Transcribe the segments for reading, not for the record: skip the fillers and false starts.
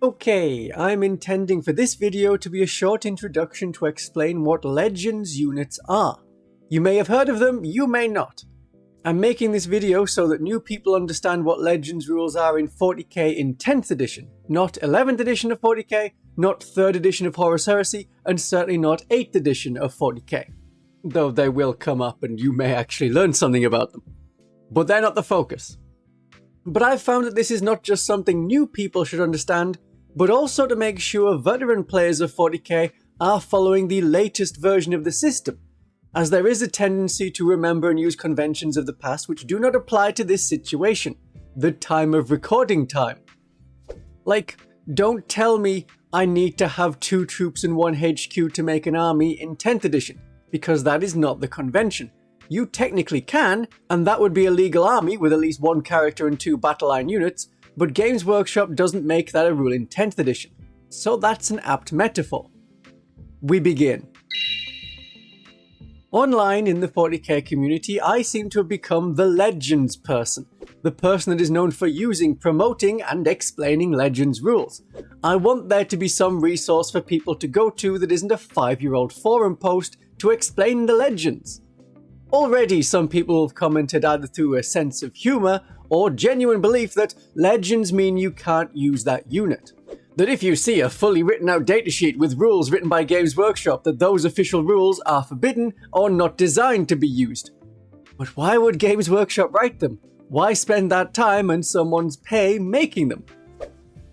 Okay, I'm intending for this video to be a short introduction to explain what Legends units are. You may have heard of them, you may not. I'm making this video so that new people understand what Legends rules are in 40k in 10th edition, not 11th edition of 40k, not 3rd edition of Horus Heresy, and certainly not 8th edition of 40k. Though they will come up and you may actually learn something about them. But they're not the focus. But I've found that this is not just something new people should understand, but also to make sure veteran players of 40k are following the latest version of the system, as there is a tendency to remember and use conventions of the past which do not apply to this situation, the time of recording time. Like, don't tell me I need to have 2 troops and 1 HQ to make an army in 10th edition, because that is not the convention. You technically can, and that would be a legal army with at least 1 character and 2 battle line units, but Games Workshop doesn't make that a rule in 10th edition. So that's an apt metaphor. We begin. Online in the 40k community, I seem to have become the Legends person. The person that is known for using, promoting, and explaining Legends rules. I want there to be some resource for people to go to that isn't a 5-year-old forum post to explain the Legends. Already some people have commented either through a sense of humour or genuine belief that Legends mean you can't use that unit. That if you see a fully written out datasheet with rules written by Games Workshop, that those official rules are forbidden or not designed to be used. But why would Games Workshop write them? Why spend that time and someone's pay making them?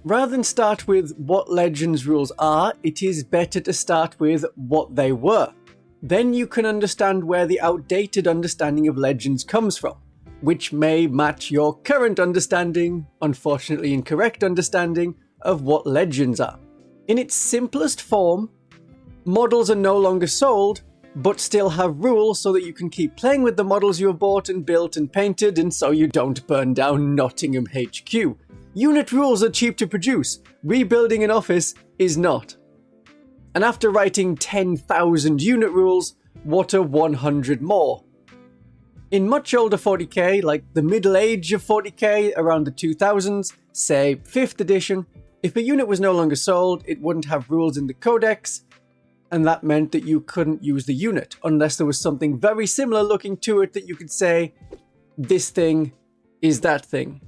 Rather than start with what Legends rules are, it is better to start with what they were. Then you can understand where the outdated understanding of Legends comes from, which may match your current understanding, unfortunately incorrect understanding, of what Legends are. In its simplest form, models are no longer sold, but still have rules so that you can keep playing with the models you have bought and built and painted, and so you don't burn down Nottingham HQ. Unit rules are cheap to produce, rebuilding an office is not. And after writing 10,000 unit rules, what are 100 more? In much older 40k, like the middle age of 40k, around the 2000s, say 5th edition, if a unit was no longer sold, it wouldn't have rules in the codex, and that meant that you couldn't use the unit, unless there was something very similar looking to it that you could say, this thing is that thing.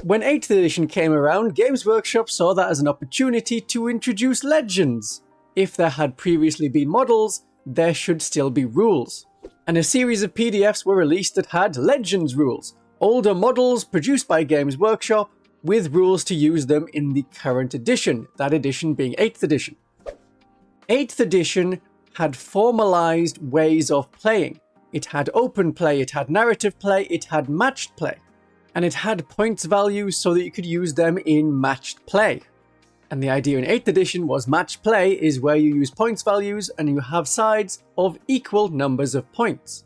When 8th edition came around, Games Workshop saw that as an opportunity to introduce Legends. If there had previously been models, there should still be rules. And a series of PDFs were released that had Legends rules, older models produced by Games Workshop, with rules to use them in the current edition, that edition being 8th edition. 8th edition had formalized ways of playing. It had open play, it had narrative play, it had matched play. And it had points values so that you could use them in matched play. And the idea in 8th edition was matched play is where you use points values and you have sides of equal numbers of points.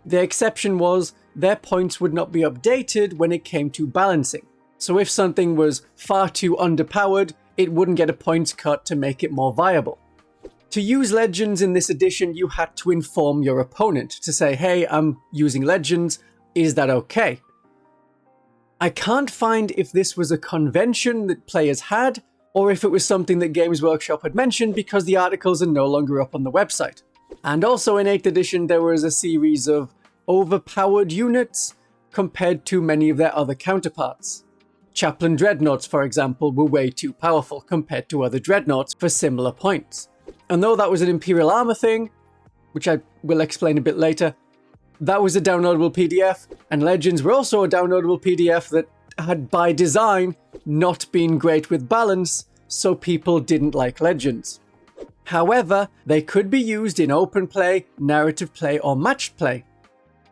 The exception was their points would not be updated when it came to balancing. So if something was far too underpowered, it wouldn't get a points cut to make it more viable. To use Legends in this edition, you had to inform your opponent to say, hey, I'm using Legends, is that okay? I can't find if this was a convention that players had, or if it was something that Games Workshop had mentioned because the articles are no longer up on the website. And also in 8th edition, there was a series of overpowered units compared to many of their other counterparts. Chaplain Dreadnoughts, for example, were way too powerful compared to other Dreadnoughts for similar points. And though that was an Imperial Armour thing, which I will explain a bit later, that was a downloadable PDF, and Legends were also a downloadable PDF that had by design not been great with balance, so people didn't like Legends. However, they could be used in open play, narrative play, or matched play.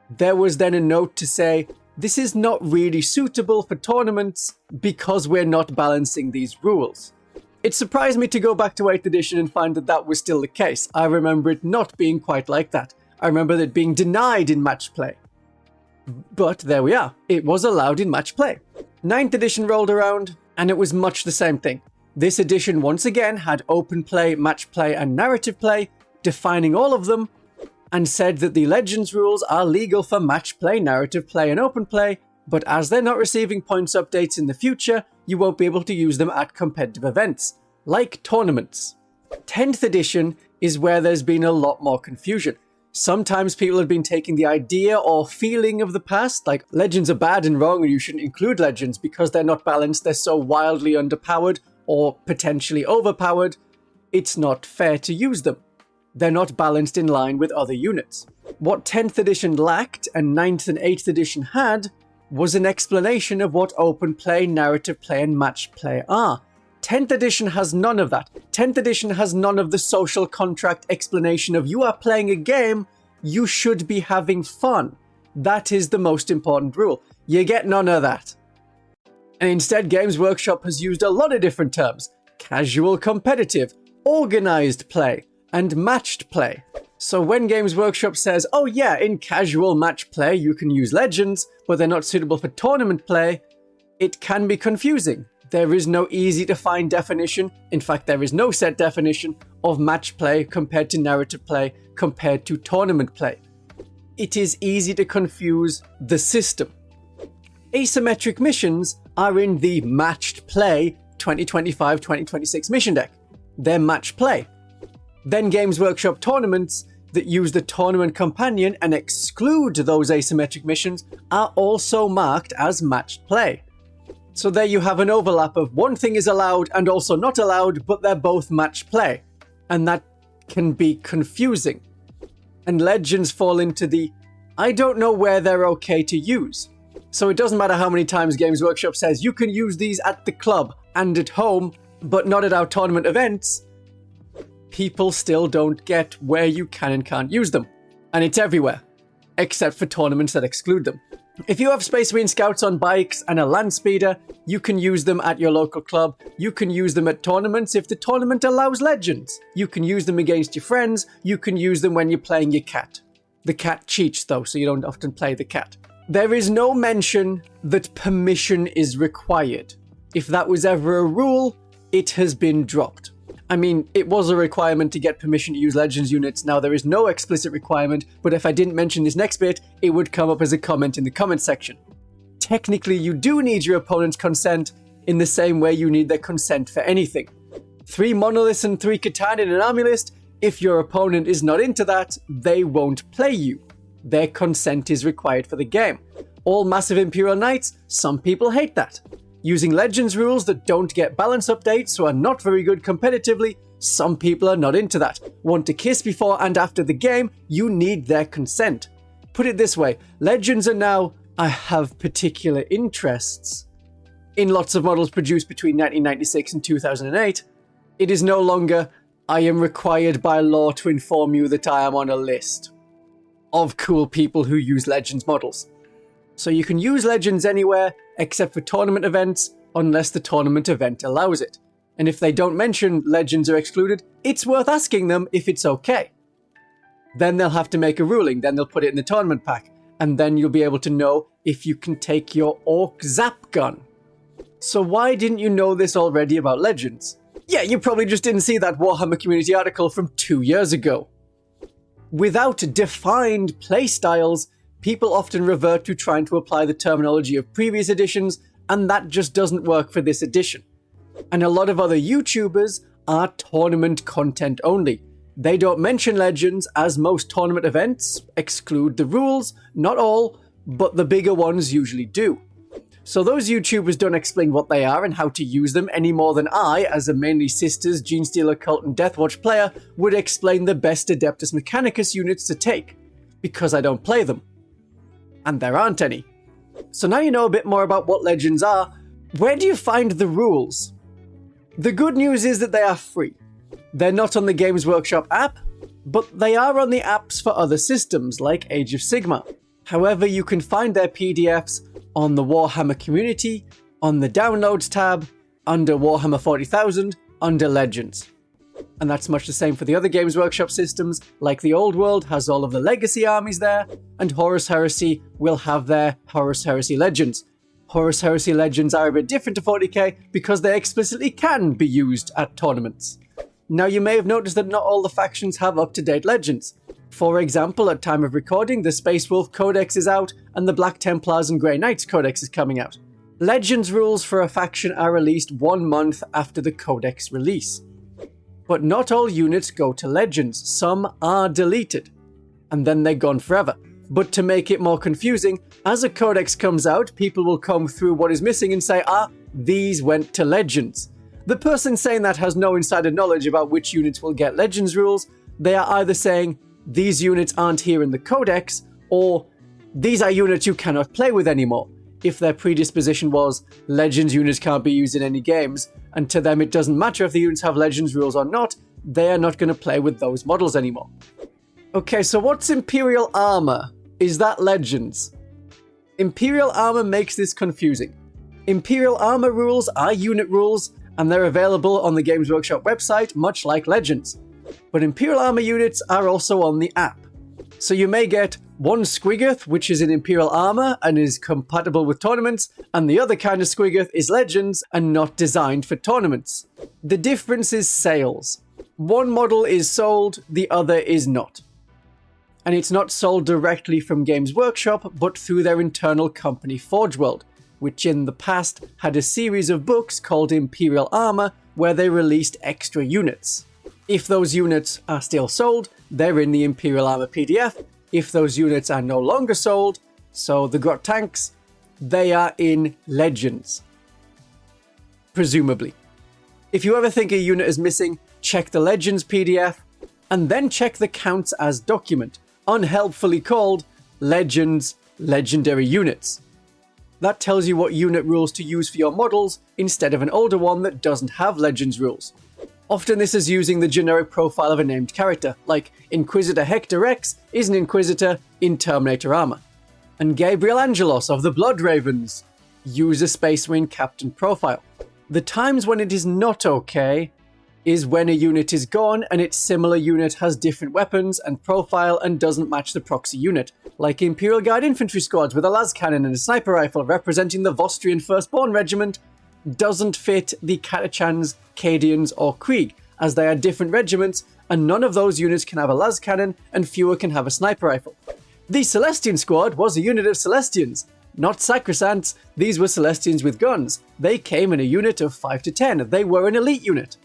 There was then a note to say, this is not really suitable for tournaments because we're not balancing these rules. It surprised me to go back to 8th edition and find that that was still the case. I remember it not being quite like that. I remember it being denied in match play. But there we are, it was allowed in match play. 9th edition rolled around, and it was much the same thing. This edition once again had open play, match play, and narrative play, defining all of them, and said that the Legends rules are legal for match play, narrative play, and open play, but as they're not receiving points updates in the future, you won't be able to use them at competitive events, like tournaments. 10th edition is where there's been a lot more confusion. Sometimes people have been taking the idea or feeling of the past, like legends are bad and wrong and you shouldn't include legends because they're not balanced, they're so wildly underpowered or potentially overpowered, it's not fair to use them. They're not balanced in line with other units. What 10th edition lacked and 9th and 8th edition had was an explanation of what open play, narrative play, and match play are. 10th edition has none of that. 10th edition has none of the social contract explanation of you are playing a game, you should be having fun. That is the most important rule. You get none of that. And instead, Games Workshop has used a lot of different terms. Casual competitive, organized play, and matched play. So when Games Workshop says, oh yeah, in casual match play you can use legends, but they're not suitable for tournament play, it can be confusing. There is no easy to find definition, in fact there is no set definition, of match play compared to narrative play compared to tournament play. It is easy to confuse the system. Asymmetric missions are in the matched play 2025-2026 mission deck. They're match play. Then Games Workshop tournaments that use the tournament companion and exclude those asymmetric missions are also marked as matched play. So there you have an overlap of one thing is allowed and also not allowed, but they're both match play. And that can be confusing. And legends fall into the, I don't know where they're okay to use. So it doesn't matter how many times Games Workshop says you can use these at the club and at home, but not at our tournament events. People still don't get where you can and can't use them. And it's everywhere, except for tournaments that exclude them. If you have Space Marine Scouts on bikes and a land speeder, you can use them at your local club. You can use them at tournaments if the tournament allows legends. You can use them against your friends. You can use them when you're playing your cat. The cat cheats though, so you don't often play the cat. There is no mention that permission is required. If that was ever a rule, it has been dropped. I mean, it was a requirement to get permission to use Legends units. Now, there is no explicit requirement, but if I didn't mention this next bit, it would come up as a comment in the comment section. Technically, you do need your opponent's consent in the same way you need their consent for anything. 3 monoliths and 3 Catan in an army list, if your opponent is not into that, they won't play you. Their consent is required for the game. All massive Imperial Knights, some people hate that. Using Legends rules that don't get balance updates or are not very good competitively, some people are not into that. Want to kiss before and after the game, you need their consent. Put it this way, Legends are now, I have particular interests. In lots of models produced between 1996 and 2008, it is no longer, I am required by law to inform you that I am on a list of cool people who use Legends models. So you can use Legends anywhere except for tournament events unless the tournament event allows it. And if they don't mention Legends are excluded, it's worth asking them if it's okay. Then they'll have to make a ruling, then they'll put it in the tournament pack, and then you'll be able to know if you can take your Orc Zap gun. So why didn't you know this already about Legends? Yeah, you probably just didn't see that Warhammer community article from 2 years ago. Without defined playstyles, people often revert to trying to apply the terminology of previous editions, and that just doesn't work for this edition. And a lot of other YouTubers are tournament content only. They don't mention Legends, as most tournament events exclude the rules, not all, but the bigger ones usually do. So those YouTubers don't explain what they are and how to use them any more than I, as a mainly Sisters, Genestealer Cult and Deathwatch player, would explain the best Adeptus Mechanicus units to take, because I don't play them. And there aren't any. So now you know a bit more about what Legends are, where do you find the rules? The good news is that they are free. They're not on the Games Workshop app, but they are on the apps for other systems like Age of Sigmar. However, you can find their PDFs on the Warhammer community, on the Downloads tab, under Warhammer 40,000, under Legends. And that's much the same for the other Games Workshop systems, like the Old World has all of the Legacy armies there, and Horus Heresy will have their Horus Heresy Legends. Horus Heresy Legends are a bit different to 40k because they explicitly can be used at tournaments. Now you may have noticed that not all the factions have up-to-date Legends. For example, at time of recording, the Space Wolf Codex is out, and the Black Templars and Grey Knights Codex is coming out. Legends rules for a faction are released 1 month after the Codex release. But not all units go to Legends, some are deleted, and then they're gone forever. But to make it more confusing, as a Codex comes out, people will comb through what is missing and say, these went to Legends. The person saying that has no insider knowledge about which units will get Legends rules. They are either saying, these units aren't here in the Codex, or these are units you cannot play with anymore. If their predisposition was, Legends units can't be used in any games, and to them it doesn't matter if the units have Legends rules or not, they are not going to play with those models anymore. Okay, so what's Imperial Armour? Is that Legends? Imperial Armour makes this confusing. Imperial Armour rules are unit rules, and they're available on the Games Workshop website, much like Legends. But Imperial Armour units are also on the app. So you may get one Squiggoth, which is in Imperial Armour and is compatible with tournaments, and the other kind of Squiggoth is Legends and not designed for tournaments. The difference is sales. One model is sold, the other is not. And it's not sold directly from Games Workshop, but through their internal company Forge World, which in the past had a series of books called Imperial Armour, where they released extra units. If those units are still sold, they're in the Imperial Armour PDF. If those units are no longer sold, so the Grot tanks, they are in Legends. Presumably. If you ever think a unit is missing, check the Legends PDF, and then check the counts as document, unhelpfully called Legends Legendary Units. That tells you what unit rules to use for your models instead of an older one that doesn't have Legends rules. Often this is using the generic profile of a named character, like Inquisitor Hector Rex is an Inquisitor in Terminator armor. And Gabriel Angelos of the Blood Ravens use a Space Marine Captain profile. The times when it is not okay is when a unit is gone and its similar unit has different weapons and profile and doesn't match the proxy unit, like Imperial Guard infantry squads with a las cannon and a sniper rifle representing the Vostrian Firstborn Regiment doesn't fit the Catachans, Cadians or Krieg, as they are different regiments and none of those units can have a las cannon and fewer can have a sniper rifle. The Celestian squad was a unit of Celestians, not Sacrosancts. These were Celestians with guns. They came in a unit of 5 to 10. They were an elite unit.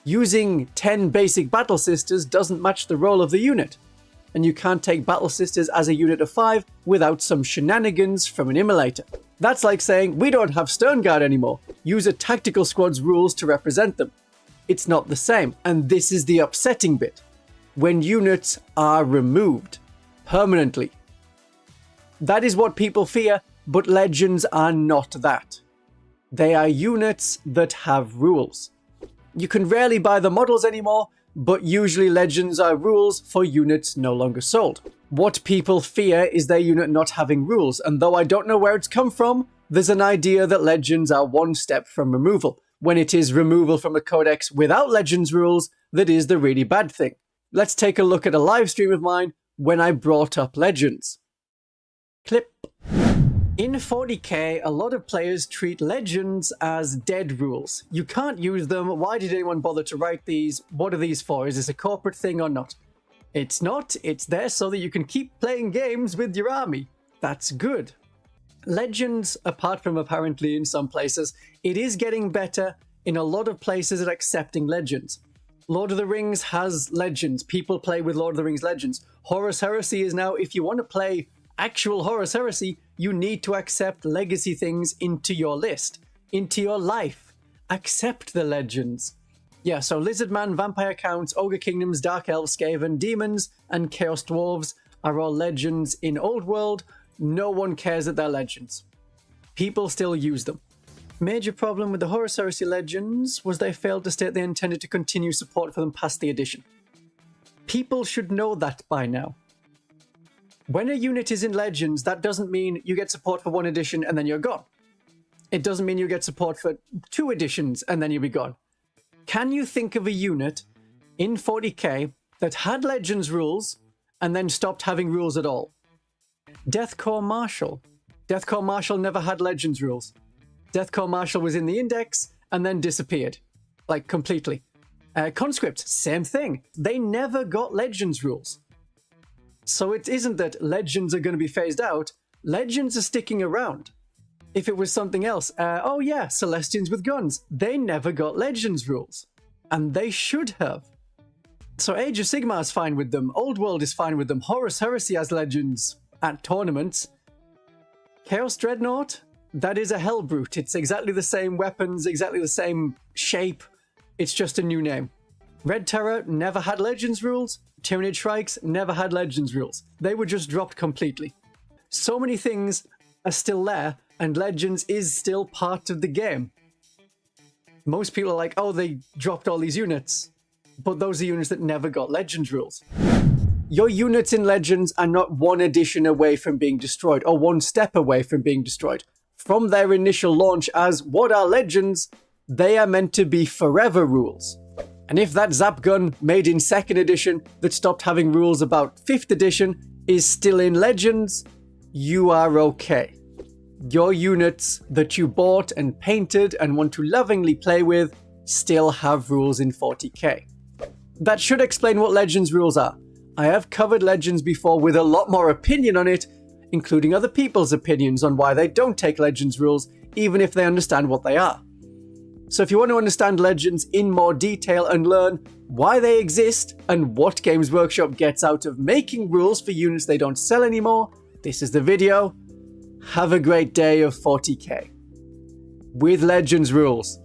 Using 10 basic Battle Sisters doesn't match the role of the unit, and you can't take Battle Sisters as a unit of 5 without some shenanigans from an immolator. That's like saying, we don't have Stern Guard anymore, use a tactical squad's rules to represent them. It's not the same, and this is the upsetting bit. When units are removed permanently. That is what people fear, but Legends are not that. They are units that have rules. You can rarely buy the models anymore, but usually Legends are rules for units no longer sold. What people fear is their unit not having rules, and though I don't know where it's come from, there's an idea that Legends are one step from removal, when it is removal from a codex without Legends rules that is the really bad thing. Let's take a look at a live stream of mine when I brought up Legends. Clip. In 40k, a lot of players treat Legends as dead rules. You can't use them. Why did anyone bother to write these? What are these for? Is this a corporate thing or not? It's not. It's there so that you can keep playing games with your army. That's good. Legends, apart from apparently in some places, it is getting better in a lot of places at accepting Legends. Lord of the Rings has Legends. People play with Lord of the Rings Legends. Horus Heresy is now, if you want to play actual Horus Heresy, you need to accept legacy things into your list, into your life. Accept the Legends. Yeah, so Lizardman, Vampire Counts, Ogre Kingdoms, Dark Elves, Skaven, Demons, and Chaos Dwarves are all Legends in Old World. No one cares that they're Legends. People still use them. Major problem with the Horus Heresy Legends was they failed to state they intended to continue support for them past the edition. People should know that by now. When a unit is in Legends, that doesn't mean you get support for one edition and then you're gone. It doesn't mean you get support for 2 editions and then you'll be gone. Can you think of a unit in 40k that had Legends rules and then stopped having rules at all? Death Corps Marshal. Death Corps Marshal never had Legends rules. Death Corps Marshal was in the index and then disappeared. Like, completely. Conscript, same thing. They never got Legends rules. So it isn't that Legends are going to be phased out, Legends are sticking around. If it was something else, oh yeah, Celestians with guns, they never got Legends rules. And they should have. So Age of Sigmar is fine with them, Old World is fine with them, Horus Heresy has Legends at tournaments. Chaos Dreadnought, that is a Hellbrute. It's exactly the same weapons, exactly the same shape. It's just a new name. Red Terror never had Legends rules. Tyranid Shrikes never had Legends rules. They were just dropped completely. So many things are still there, and Legends is still part of the game. Most people are like, oh, they dropped all these units. But those are units that never got Legends rules. Your units in Legends are not one edition away from being destroyed, or one step away from being destroyed. From their initial launch as what are Legends, they are meant to be forever rules. And if that Zap gun made in 2nd edition that stopped having rules about 5th edition is still in Legends, you are okay. Your units that you bought and painted and want to lovingly play with still have rules in 40k. That should explain what Legends rules are. I have covered Legends before with a lot more opinion on it, including other people's opinions on why they don't take Legends rules, even if they understand what they are. So if you want to understand Legends in more detail and learn why they exist and what Games Workshop gets out of making rules for units they don't sell anymore, this is the video. Have a great day of 40k. With Legends rules.